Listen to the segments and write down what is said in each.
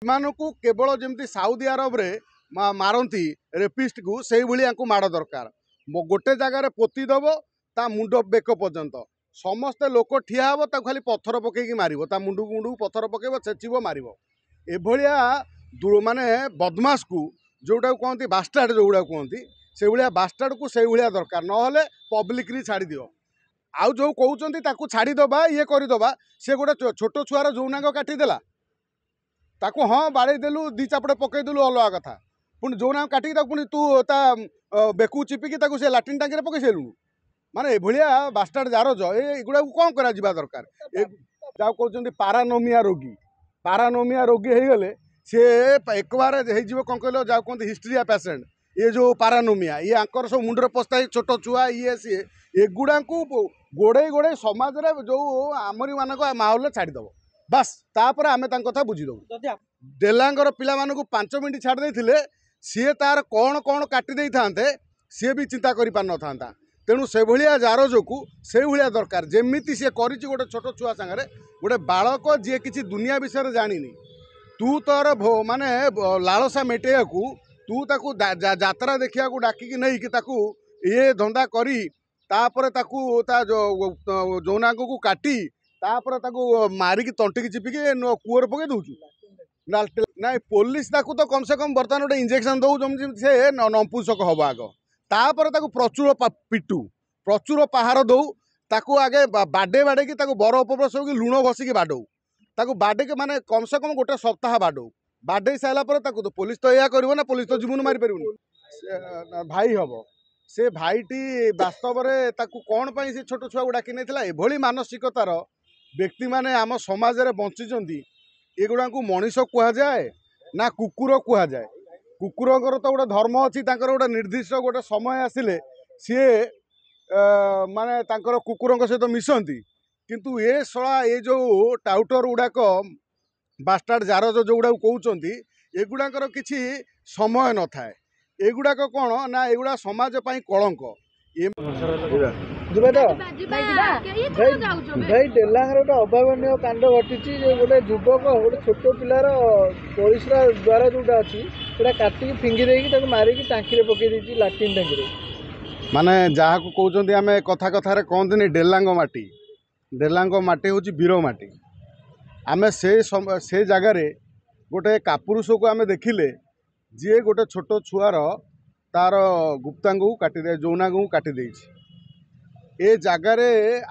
ଏମାନଙ୍କୁ କେବଳ ଯେମିତି ସାଉଦି ଆରବରେ ମାରନ୍ତି ରେପିଷ୍ଟ को से भाई माड़ दरकार गोटे जगार पोती दब ता मुंड बेक पर्यंत समस्ते लोक ठिया हे खाली पत्थर पकईकी मार मुंड मुंड पत्थर पकड़ छेचब मार एभलिया माने बदमाश को जोटा कहते बास्टार्ड जोगुड़ा कहते से भाया बास्टार्ड को से भाया दरकार ना पब्लिक छाड़ी दियो आउ जो कहते छाड़ीदबा ये करदबा सी गोटे छोट छुआर जौनांग काटिदेला ताको हाँ बाड़े देलु दी चापड़े पकईदेलु अलग कथा पुणी जौनांग काटिकी पुणी तू ता बेकू चिपिकी से लाट्रिन टांकी पकई सारूँ माने एभलिया बास्टार्ड जारज एगुड़ा कौन करा दरकार जहाँ कहते पारानोमिया रोगी हो गले सी एक बार कौन कहल जहाँ कहते हिस्ट्रिया पेसेंट ये जो पारानोमिया ये आंकर सब मुंडर पस्ता छोट छुआ ये सी एगुड़ा को गोड़े गोड़े समाज रे जो आमरी मानक माहौल छाड़ीदब बास तापर आम कथा बुझीदबू डेलांगर पिला 5 मिनट छाड़ देते सी तार कौन कौन काटी था सी भी चिंता कर पार न था तेणु से भाया जारज को से भाया दरकार जमीती सी कर गोटे छोट छुआ सागर गोटे बालक जी किसी दुनिया विषय जानी तू तोर माने लालसा मेटेया को तू ताकू जात्रा देखा डाकिकी नहीं कि ये धंदा करी तापर ताकू ता जौनांग को काटी तापर ताकू मारिकी तंटिकी चिपिकी कूअर पकई दौचु ना पुलिस ताकू तो कम से कम बर्तमान गोटे इंजेक्शन दौ जमी से नपुंसक हम आग तापर ताकू प्रचुर पिटू प्रचुर पहाड़ दौ ताकू आगे बाडे बाड़े की बरफ बस लुण घसिकी बाडौ ताकू बाडे के माने कम से कम गोटे सप्ताह बाडौ बाडे सारापर तो पुलिस तो यह कर पुलिस तो जीवन मारी पार भाई हम से भाईटी वास्तव में कौन पाई से छोट छुआ डाक नहीं एभली मानसिकतार व्यक्ति माने आम समाज रे बंचिचंती एगुड़ा को मनीष कहुए ना कुकुर कहुए कुकुरंकर तो गोटे धर्म अच्छी गोटे निर्दिष्ट गोटे समय आसिले सी माने तांकर कुकुरंक सहित मिशंती किंतु ये शला ये जो टाउटर गुड़ाक बास्टार्ड जारज जो गुड़ा कहते एगुड़ाकर किसी समय न थाए एगुड़ाक कौन ना एगुड़ा समाज पाई कलंक भाई डेलांगर गोटे अभावन कांड घटी गोटे युवक गोटे छोट पिलार परिश्रा द्वारा जोटा अच्छी काटिकी फिंगी देकी मारिकी टांकी पकई लाट्रिन टांकी माने जहाँ को कहते आम कथा कथार कहते डेलांग माटी हूँ वीर माटी आम से जगार गोटे कापुरुष को आम देखिले जी गोटे छोट छुआर तार गुप्तांग को काटिदे जौनांग को काटिदे ए जगार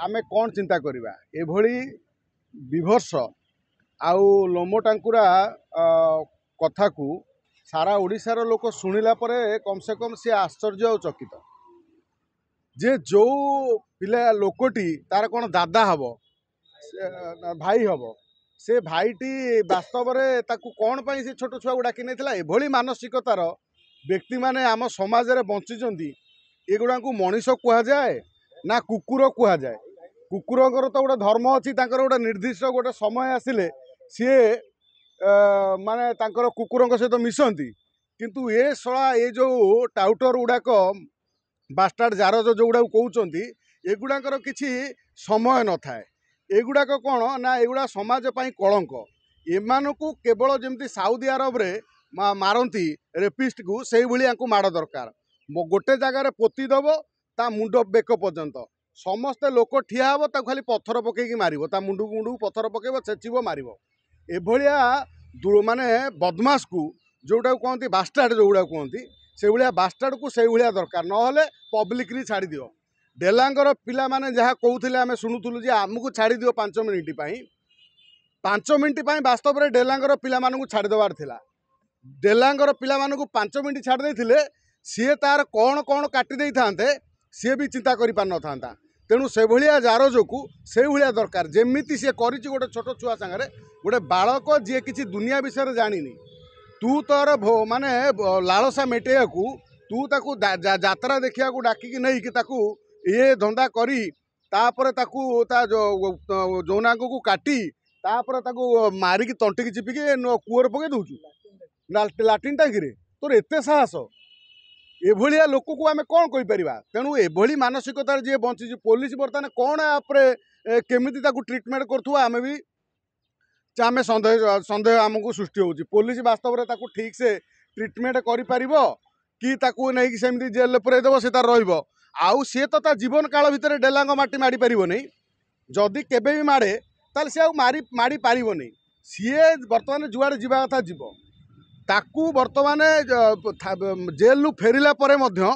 आम कौन चिंता करवा एभली विभर्ष आउ लोमटांकुरा कथा को सारा ओडिशार लोक शुणिला परे कम से कम सी आश्चर्य और चकित जे जो पिला लोकटी तार कौन दादा हम भाई हम से भाईटी वास्तव में कौन पाई से छोट छुआ डाक नहीं एभली मानसिकतार व्यक्ति माने आम समाज रे बंचिचंती एगुड़ा को मनीष कहुए ना कुकुर कहुए कुकुरंकर तो गोटे धर्म अच्छी गोटे निर्दिष्ट गोटे समय आसिले सी माने तांकर कुकुरंक सहित मिशंती किंतु ये शला ये जो टाउटर गुड़ाक बास्टार्ड जारज जो गुड़ा कहते एगुड़ाकर किसी समय न थाए एगुड़ाक कौन ना एगुड़ा समाज पाई कलंक एमानकू केवल जमी साउदी आरब मारती रेपिस्ट को से भाई माड़ दरकार गोटे जगार पोती दब ता मुंड बेक पर्यंत समस्ते लोक ठिया हे खाली पत्थर पकईकी मार मुंड मुंड पत्थर पकड़ छेचब मार एभलिया माने बदमाश को जोटा कहते बास्टार्ड जोगुड़ा कहते से भाया बास्टार्ड को से भाया दरकार ना पब्लिक छाड़ी दियो डेलांगर पिला माने जहाँ कहते आम शुणुलु जे आमको छाड़ी दियो 5 मिनिट 5 मिनिट वास्तव में डेलांगर पिला छाड़देवार थिला डेलांगर पिला 5 मिनिट छाड़ देते सी तार कौन कौन काटी था सी भी चिंता कर पार न था तेणु से भाया जारज को से भाया दरकार जमीती सी कर गोटे छोट छुआ सागर गोटे बालक जी किसी दुनिया विषय जानी तू तोर माने लालसा मेटेया को तू ताकू जात्रा देखा डाकिकी नहीं कि ये धंदा करी तापर ताकू ता जौनांग को काटी तापर ताकू मारिकी तंटिकी चिपिकी कूअर पकई दौचु लाट्रिन टांकी तोर एते साहस एभलिया लोक को आम कौन कहीपर तेणु एभली मानसिकतार जी बंची पुलिस बर्तमान कौन आपरे केमिति ताकू ट्रिटमेंट करुवा आम भी आम सन्देह सन्देह आमको सृष्टि होची पुलिस वास्तव में ताकू ठीक से ट्रिटमेंट करि कि ताकू नहीं सेमती जेल पुरेदेव से तार रहिबो आउ सी तो जीवन काल भितर डेलांग माटी माड़ी पारिबो नहीं जदि केबे भी माड़े ताल सी माड़ी पारिबो नहीं सीए बर्तमान जुआड़े जीवा कथा जीव ताकू बर्तमान जेल फेरिला परे मध्य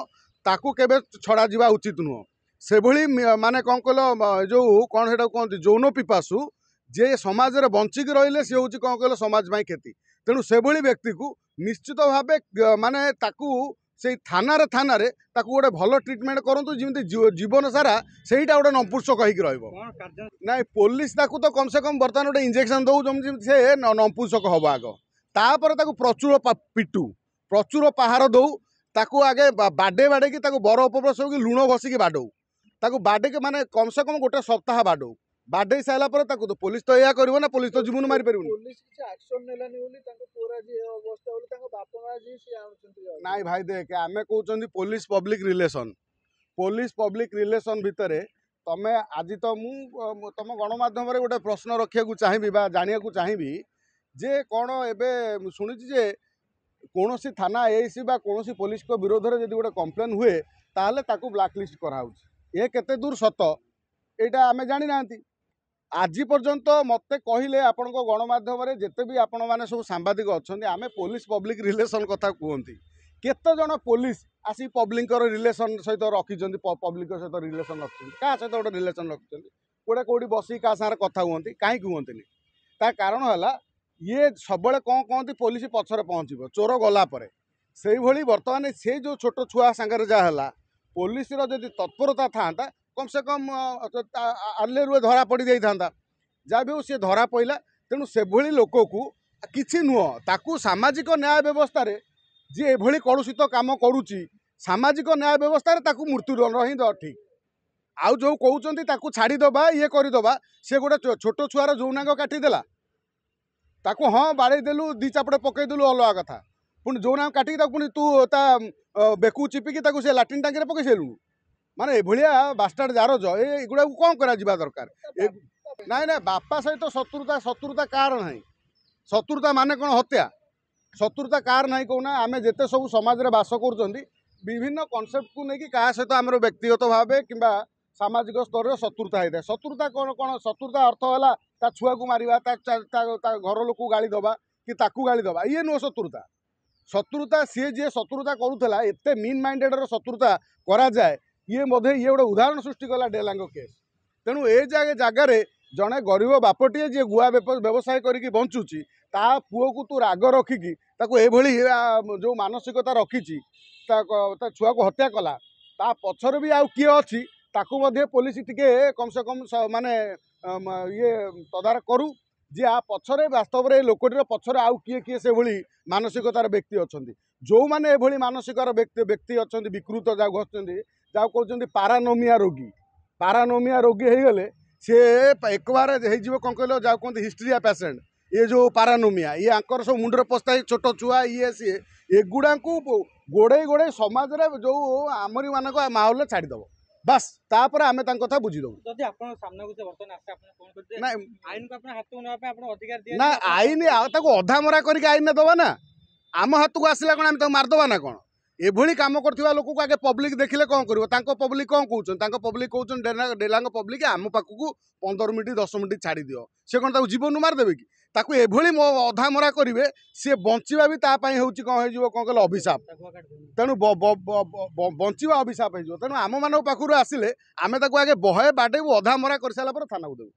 ताकू केबे छड़ा जीवा उचित नुह से भली माने कौन कहल जो कौन से कहते यौन पिपासु जे समाज रे बंचिक रहिले सी हूँ कौन कहल समाज में क्षति तेणु से भली व्यक्ति को निश्चित भाव माने ताकू से थाना रे ताकू गोटे भल ट्रिटमेंट करूँ जमी जीवन सारा सहीटा गोटे नपुंसक होगी रही पुलिस ताकू तो कम से कम बर्तमान गोटे इंजेक्शन दौ जमी से नपुंसक हम आग तापर ताकू प्रचुर पिटू प्रचुर पहाड़ दौ ताकू आगे बाडे बाड़े कि बर उपप्रस कि लुण घसिकी बाडौ ताकू बाडे के माने कम से कम गोटे सप्ताह बाडौ बाडे सारा पर ताकू तो पुलिस तो या करिवो ना पुलिस तो जीवन मारी परिवो पुलिस किछ एक्शन नेलानी बोली तांको पूरा जे अवस्था बोली तांको बापा मां जी से आउचंती नाइ भाई देख आमे कहउचंदी पुलिस पब्लिक रिलेशन भितरे तमे आज तो मु तुम गणमाध्यम रे गोटे प्रश्न रखिया को चाहिबी बा जानिया को चाहिबी जे कोन एबे सुनिछि जे कोनोसी थाना एसी बा कोनोसी पुलिस को विरोध रे जदि गोटे कंप्लेन हुए ताले ताकू ब्लैकलिस्ट कराउछि ए केते दूर सत एटा आमे जानि नांती आज पर्यंत मत कहले आपण गणमाध्यम जिते भी आपण मैंने सब सांबादिक अच्छा आम पुलिस पब्लिक रिलेशन कथा कहती केते जन पुलिस आसी पब्लिक रिलेशन सहित रखी पब्लिक सहित रिलेशन रखी क्या सहित गोटे रिलेशन रखी गोटे कौटी बस क्या सारे कथा कहती कहीं कहती ता कारण है ये सब कौन कहती पुलिस पछरे पहुँचब चोर गलापर से भाई बर्तमान से जो छोट छुआ सांगे जहाँ पुलिस जदि तत्परता था कम से कम आले रुए धरा पड़ जाता जहाँ भी सी धरा पड़ा तेणु से भली लोक को किसी नुह ताकू सामाजिक न्याय व्यवस्था रे जी एभली कलुषित काम करुच्ची सामाजिक न्याय व्यवस्था रे ताकू मृत्युदंड ही ठीक आउ जो कहते ताकू छाड़ीदबा ये करदबा सी गोटे छोट छुआर जौनांग काटिदेला ताकू हाँ बाड़े देलु दी चापड़े पकईदेलु अलग कथा पुणी जौनांग काटिकी पुणी तू ता बेकू चिपिकी से लाट्रिन टांकी पकई सारूँ माने एभलिया बास्टार्ड जारज एगुड़ा कौन करा दरकार ना ना बापा सहित शत्रुता कार ना शत्रुता माने कौन हत्या शत्रुता कार ना कहना आम जिते सब समाज में बास कर विभिन्न कनसेप्ट को लेकिन क्या सहित आम व्यक्तिगत भाव कि सामाजिक स्तर शत्रुता होता है शत्रुता कौन कौन शत्रुता अर्थ है ता छुआ को मारिबा ता घर लोक गाली दबा कि ताकू गाली दबा ये नुह शत्रुता सी जी शत्रुता करूला एत मीन माइंडेड शत्रुता करा जाए ये मधे ये गोटे उदाहरण सृष्टि कला डेलांग केस तेणु ए जगार जड़े गरीब बापटे जी गुआ व्यवसाय करके बंचुची ता पुओ को तू राग रखिकी एभली जो मानसिकता रखी छुआ को हत्या कला ता पछर भी आउ किए अच्छी ताकू मध्य पुलिस टिके कम से कम माने ये तदारख करू जे आ पछरे वास्तव में लोकटीर पछरे आउ किए किए से भली मानसिकतार व्यक्ति अच्छा जो मैंने एभली मानसिकार व्यक्ति अच्छा विकृत जहाँ घुसुँच जहाँ कहते पारानोमिया रोगी हो गले सी एक बार हो कौन कहल जहाँ कहते हिस्ट्रिया पेसेंट ये जो पारानोमिया ये आंकर सब मुंडे पस्ता छोट छुआ ये सी एगुड़ा को गोड़े गोड़े समाज रे जो आमरी मान माहौल छाड़ीदेव बास तापर आम कथा बुझीदेव ना आईन अधा मरा कर आईन दबा ना आम हाथ को आसला कौन आम मारदबा ना कौन एभली काम करथिबा लोक को आगे पब्लिक देखिले कौन करिवो तांको पब्लिक कौन कहउछन पब्लिक कहउछन डेलांग पब्लिक आम पाखु 15 मिनिट 10 मिनिट छाड़ी दियो से कौन जीवन मार देबे कि ताकू एभली अधा मरा करिवे से बंचिबा भी ता पई होउची कौन हो कौन कहल अभिशाप तेणु बंचिबा अभिशाप हो तेणु आम मान पाखु आसिले आम ताकू आगे बहे बाटे अधा मरा कर सारा पर थाना को देबू।